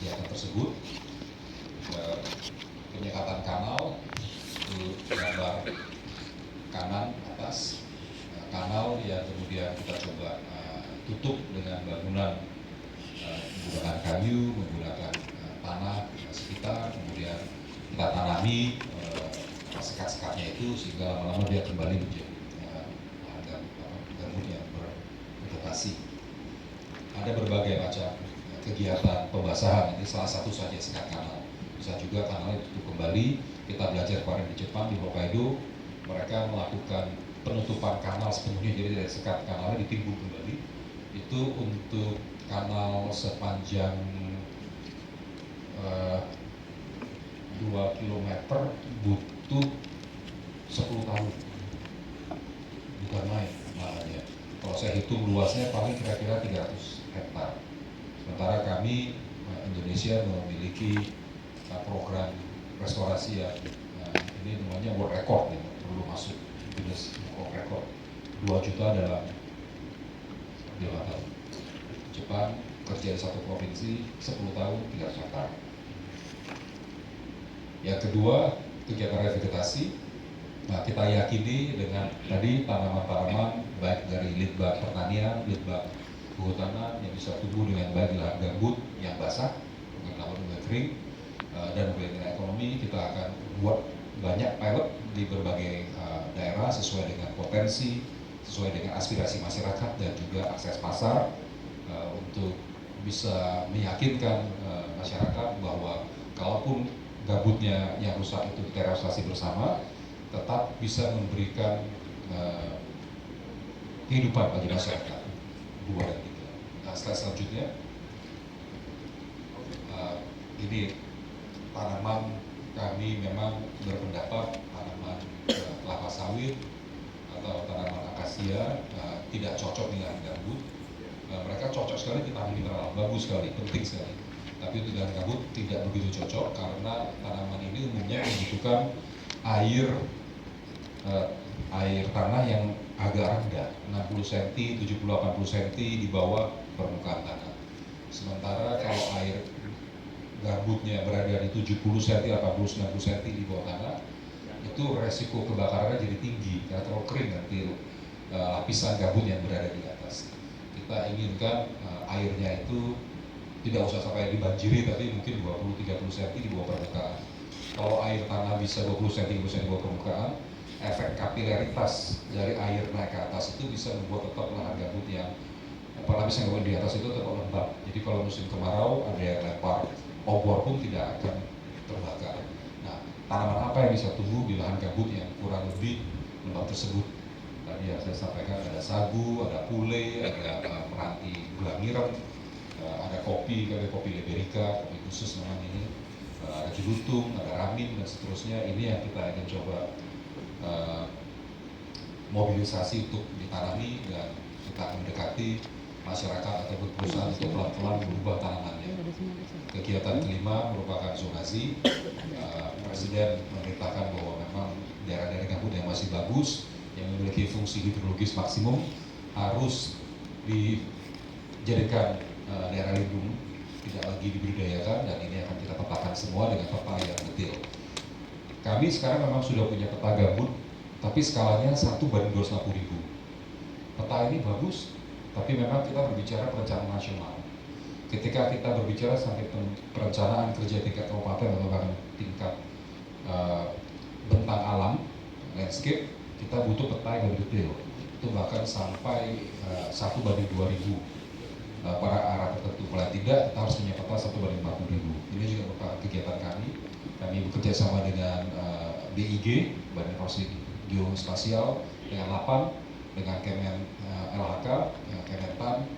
kegiatan tersebut. Penyekatan kanal itu gambar kanan atas, kanal yang kemudian kita coba tutup dengan bangunan menggunakan kayu, menggunakan tanah sekitar, kemudian kita tanami sekat-sekatnya itu sehingga lama-lama dia kembali menjadi gambut yang bervegetasi. Ada berbagai macam kegiatan pembasahan, ini salah satu saja sekat kanal. Bisa juga kanalnya ditutup kembali. Kita belajar kemarin di Jepang, di Hokkaido, mereka melakukan penutupan kanal sepenuhnya, jadi dari sekat kanalnya ditimbun kembali. Itu untuk kanal sepanjang 2 km butuh 10 tahun, bukan main makanya. Kalau saya hitung luasnya paling kira-kira 300 hektar. Sementara kami Indonesia memiliki program restorasi yang ini namanya world record, ya, perlu masuk Guinness World Record, 2 juta dalam 5 tahun. Jepang kerja di satu provinsi 10 tahun 300 hektar. Yang kedua, kegiatan revegetasi. Nah, kita yakini dengan tadi tanaman-tanaman baik dari litbang pertanian, litbang kehutanan yang bisa tumbuh dengan baik di lahan gambut yang basah, bukan lahan yang kering, dan dengan ekonomi kita akan buat banyak pilot di berbagai daerah sesuai dengan potensi, sesuai dengan aspirasi masyarakat dan juga akses pasar untuk bisa meyakinkan masyarakat bahwa kalaupun gambutnya yang rusak itu kita restorasi bersama, tetap bisa memberikan kehidupan bagi masyarakat. 2 dan 3. Nah, slide selanjutnya, ini tanaman kami memang berpendapat tanaman kelapa sawit atau tanaman akasia tidak cocok dengan gambut. Mereka cocok sekali ditanam mineral, bagus sekali, penting sekali. Tapi untuk dengan gambut tidak begitu cocok karena tanaman ini umumnya membutuhkan air tanah yang agak rendah, 60 cm, 70-80 cm di bawah permukaan tanah. Sementara kalau air gambutnya berada di 70 cm, 80-90 cm di bawah tanah, itu resiko kebakarannya jadi tinggi karena terlalu kering nanti lapisan gambut yang berada di atas. Kita inginkan airnya itu tidak usah sampai dibanjiri, tapi mungkin 20-30 cm di bawah permukaan. Kalau air tanah bisa 20 cm di bawah permukaan, efek kapilaritas dari air naik ke atas itu bisa membuat tetap lahan gambut yang lapis yang di atas itu tetap lembab. Jadi kalau musim kemarau ada yang lempar obor pun tidak akan terbakar. Nah, tanaman apa yang bisa tumbuh di lahan gambut yang kurang lebih lembab tersebut? Tadi yang saya sampaikan ada sagu, ada pule, ada meranti gula nirem, ada kopi, kayak kopi liberica, kopi khusus namanya ini, ada jelutung, ada ramin dan seterusnya. Ini yang kita ingin coba mobilisasi untuk ditanami dan kita akan mendekati masyarakat atau perusahaan untuk pelan-pelan berubah tanamannya. Kegiatan kelima merupakan zonasi. Presiden memerintahkan bahwa memang daerah-daerah gambut yang masih bagus, yang memiliki fungsi hidrologis maksimum harus dijadikan daerah lindung, tidak lagi dibudidayakan, dan ini akan kita petakan semua dengan peta yang detail. Kami sekarang memang sudah punya peta gambut, tapi skalanya 1:250.000. Peta ini bagus, tapi memang kita berbicara perencanaan nasional. Ketika kita berbicara sampai perencanaan kerja tingkat kabupaten atau bahkan tingkat bentang alam, landscape, kita butuh peta yang lebih detail. Itu bahkan sampai 1:2000 pada arah tertentu. Kalau tidak, kita harus punya peta 1:40.000. Ini juga merupakan kegiatan kami. Kami bekerja sama dengan BIG, Badan Informasi Geospasial, dengan LAPAN, dengan Kemen LHK, Kementan,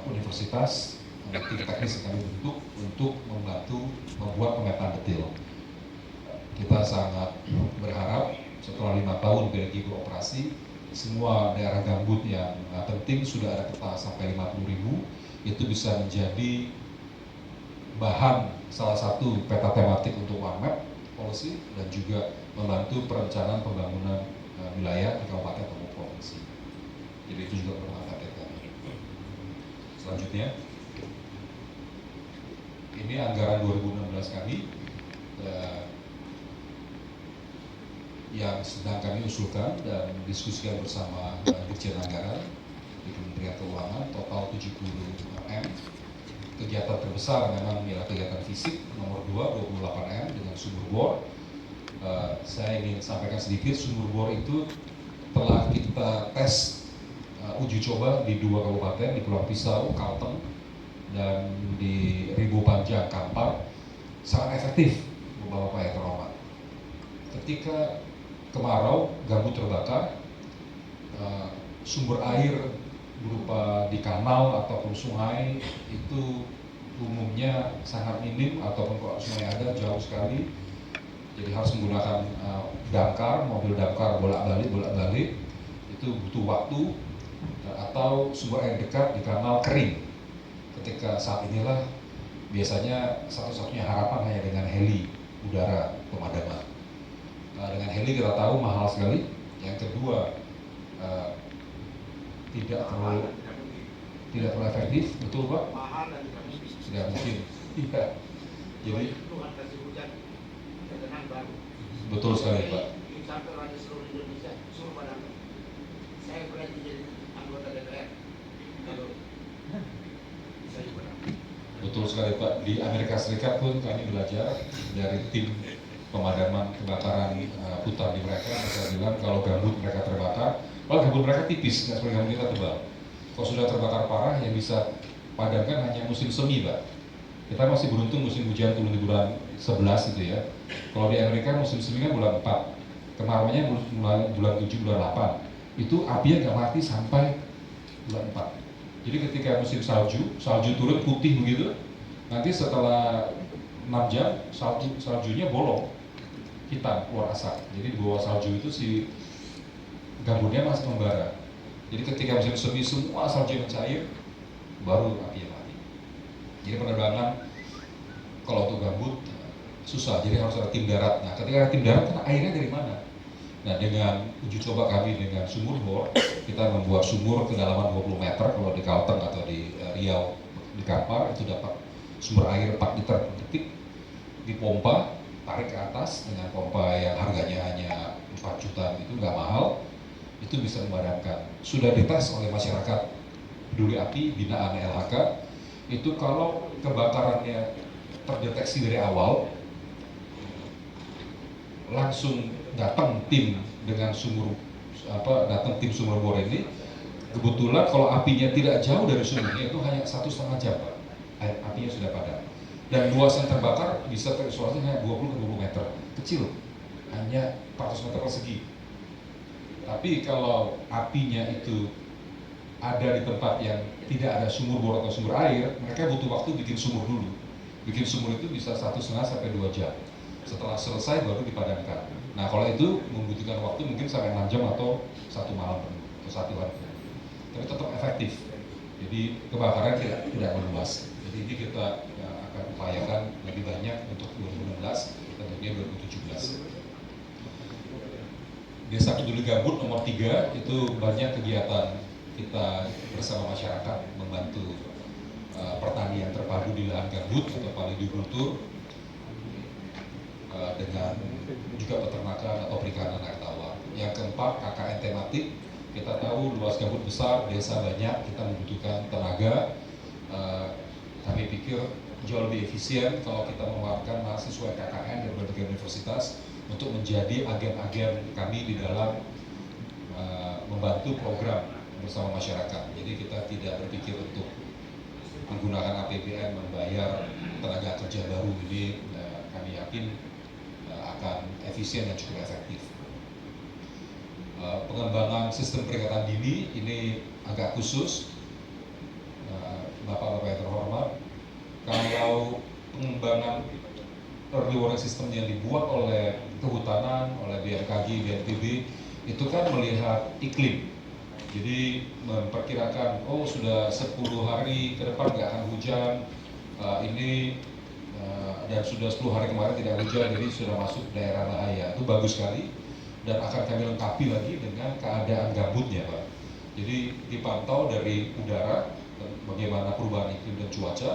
Universitas, tim teknis yang kami bentuk untuk membantu membuat pemetaan detail. Kita sangat berharap setelah 5 tahun BLG beroperasi, semua daerah gambut yang penting sudah ada peta sampai 50.000, itu bisa menjadi bahan salah satu peta tematik untuk One Map Policy dan juga membantu perencanaan pembangunan wilayah di kabupaten atau provinsi. Jadi itu juga bermanfaat bagi kami. Selanjutnya, Ini anggaran 2016 kami yang sedang kami usulkan dan diskusikan bersama Dirjen Anggaran di Kementerian Keuangan, total 70 M. Kegiatan terbesar memang ialah kegiatan fisik nomor 2, 28 M dengan sumur bor. Saya ingin sampaikan sedikit, sumur bor itu telah kita tes uji coba di 2 kabupaten, di Pulau Pisau, Kalteng, dan di Ribu Panjang, Kampar. Sangat efektif, Bapak-Bapak yang terhormat. Ketika kemarau, gambut terbakar, sumber air berupa di kanal ataupun sungai itu umumnya sangat minim, ataupun kalau sungai ada jauh sekali, jadi harus menggunakan damkar, mobil damkar bolak-balik, itu butuh waktu, atau sumber air dekat di kanal kering. Ketika saat inilah biasanya satu-satunya harapan hanya dengan heli udara pemadaman. Dengan heli kita tahu mahal sekali. Yang kedua, tidak terlalu efektif, betul Pak? Mahal dan tidak mungkin. Iya. Jadi betul sekali Pak. Sampai raja seluruh Indonesia suruh padamkan. Saya berarti jadi anggota DPR. Kalau saya padamkan. Betul sekali Pak. Di Amerika Serikat pun kami belajar dari tim pemadaman kebakaran hutan di mereka bilang kalau gambut mereka terbakar, kalau gambut mereka tipis, nggak seperti gambut kita tebal. Kalau sudah terbakar parah, yang bisa padamkan hanya musim semi Pak. Kita masih beruntung musim hujan turun di bulan 11 itu ya. Kalau di Amerika musim semi kan bulan 4, kemarauannya mulai bulan 7, bulan 8. Itu apinya nggak mati sampai bulan 4. Jadi ketika musim salju turun putih begitu, nanti setelah 6 jam saljunya bolong, hitam, keluar asap. Jadi di bawah salju itu si gambutnya masih membara. Jadi ketika musim semi semua salju mencair, baru apinya mati. Jadi penerbangan kalau untuk gambut susah, jadi harus ada tim darat. Nah ketika ada tim darat kan airnya dari mana? Nah dengan uji coba kami dengan sumur bor, kita membuat sumur kedalaman 20 meter kalau di Kalteng atau di Riau, di Kampar itu dapat sumber air 4 liter per detik, dipompa, tarik ke atas dengan pompa yang harganya hanya 4 juta, itu nggak mahal, itu bisa memadamkan. Sudah dites oleh masyarakat peduli api binaan LHK, itu kalau kebakarannya terdeteksi dari awal, langsung datang tim dengan datang tim sumur bor ini. Kebetulan kalau apinya tidak jauh dari sumurnya itu hanya 1,5 jam Pak, apinya sudah padam. Dan luas yang terbakar bisa terisolasi hanya 20 ke 20 meter, kecil, hanya 400 meter persegi. Tapi kalau apinya itu ada di tempat yang tidak ada sumur bor atau sumber air, mereka butuh waktu bikin sumur dulu. Bikin sumur itu bisa 1,5 sampai 2 jam. Setelah selesai baru dipadamkan. Nah kalau itu membutuhkan waktu mungkin sampai 6 jam atau 1 malam atau 1 hari. Tapi tetap efektif. Jadi kebakaran tidak meluas. Jadi ini kita akan upayakan lebih banyak untuk 2016, tentunya 2017. Desa Peduli Gambut nomor 3 itu banyak kegiatan kita bersama masyarakat membantu pertanian terpadu di lahan gambut atau palidikultur, dengan juga peternakan atau perikanan air tawar. Yang keempat, KKN tematik. Kita tahu luas gambut besar, desa banyak, kita membutuhkan tenaga. Kami pikir jauh lebih efisien kalau kita mengeluarkan mahasiswa KKN dari berbagai universitas untuk menjadi agen-agen kami di dalam membantu program bersama masyarakat. Jadi kita tidak berpikir untuk menggunakan APBN membayar tenaga kerja baru ini. Kami yakin akan efisien dan cukup efektif. Pengembangan sistem peringatan dini ini agak khusus, Bapak-Bapak yang terhormat. Kalau pengembangan early warning system yang dibuat oleh Kehutanan, oleh BMKG, BNPB, itu kan melihat iklim. Jadi memperkirakan, sudah 10 hari ke depan nggak akan hujan, dan sudah 10 hari kemarin tidak hujan, jadi sudah masuk daerah bahaya. Itu bagus sekali, dan akan kami lengkapi lagi dengan keadaan gambutnya Pak. Jadi dipantau dari udara, bagaimana perubahan iklim dan cuaca,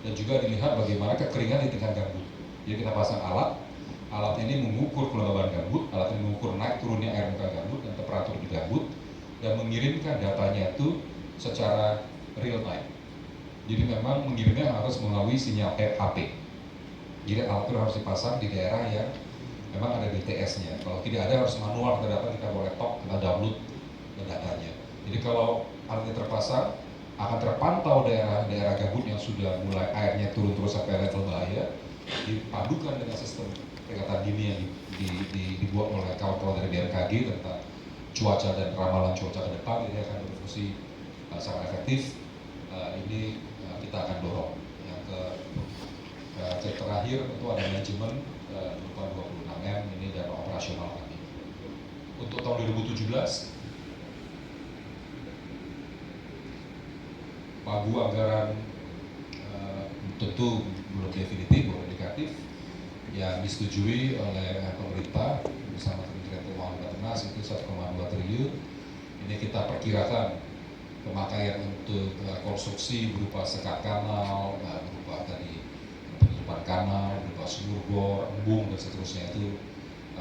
dan juga dilihat bagaimana kekeringan di tingkat gambut. Jadi kita pasang alat ini mengukur kelembaban gambut, alat ini mengukur naik turunnya air muka gambut dan temperatur di gambut, dan mengirimkan datanya itu secara real time. Jadi memang mengirimnya harus melalui sinyal HP. Jadi alat itu harus dipasang di daerah yang memang ada BTS-nya. Kalau tidak ada harus manual, kita datang, kita bawa laptop, kita download datanya. Jadi kalau alatnya terpasang, akan terpantau daerah-daerah gambut yang sudah mulai airnya turun terus sampai level bahaya, dipadukan dengan sistem peringatan dini yang dibuat oleh kawan-kawan dari BMKG tentang cuaca dan ramalan cuaca ke depan. Ini akan berfungsi sangat efektif. Ini kita akan dorong. Yang terakhir itu ada manajemen berupa 26M, ini dana operasional kami. Untuk tahun 2017, pagu anggaran tentu belum definitif, belum indikatif, yang disetujui oleh pemerintah bersama Kementerian Keuangan dan Bappenas itu 1,2 triliun. Ini kita perkirakan pemakaian untuk konstruksi berupa sekat kanal, berupa tadi penutupan kanal, berupa sumur bor, embung dan seterusnya itu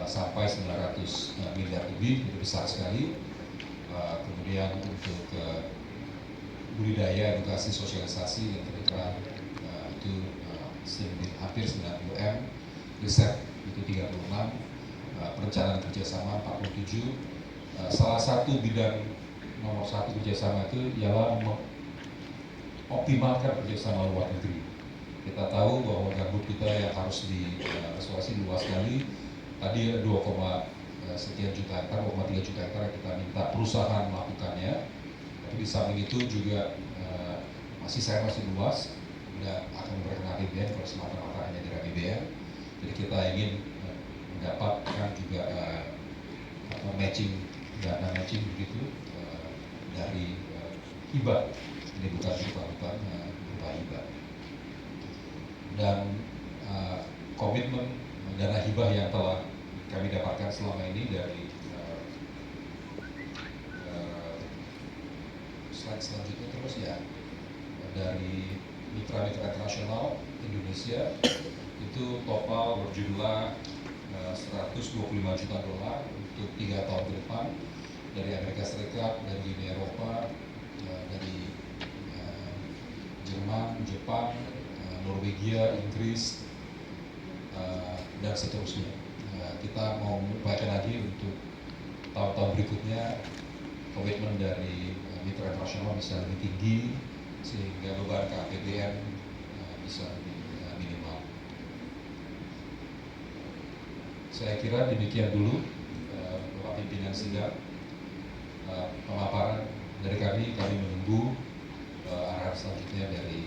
sampai 900 miliar lebih, itu besar sekali. Kemudian untuk budidaya, edukasi, sosialisasi dan pendidikan itu hampir 90 M, riset itu 36, perencanaan kerjasama 47. Salah satu bidang nomor satu kerjasama itu ialah mengoptimalkan kerjasama luar negeri. Kita tahu bahwa gambut kita yang harus direstorasi luas sekali. Tadi 2, sekian juta hektar, 2,3 juta hektar yang kita minta perusahaan melakukannya. Tapi di samping itu juga masih luas dan akan berkenaan APBN kalau semata-mata hanya dari APBN. Jadi kita ingin mendapatkan juga dana matching begitu dari hibah. Ini bukan berupa hibah. Dan komitmen dana hibah yang telah kami dapatkan selama ini dari slide selanjutnya terus ya, dari mitra-mitra internasional Indonesia itu total berjumlah 125 juta dolar untuk 3 tahun ke depan, dari Amerika Serikat, dari Uni Eropa, dari Jerman, Jepang, Norwegia, Inggris, dan seterusnya. Kita mau mengupayakan lagi untuk tahun-tahun berikutnya komitmen dari mitra internasional bisa lebih tinggi sehingga beban ke APBN bisa lebih minimal. Saya kira demikian dulu Bapak Pimpinan Sidang pemaparan dari kami menunggu arahan selanjutnya dari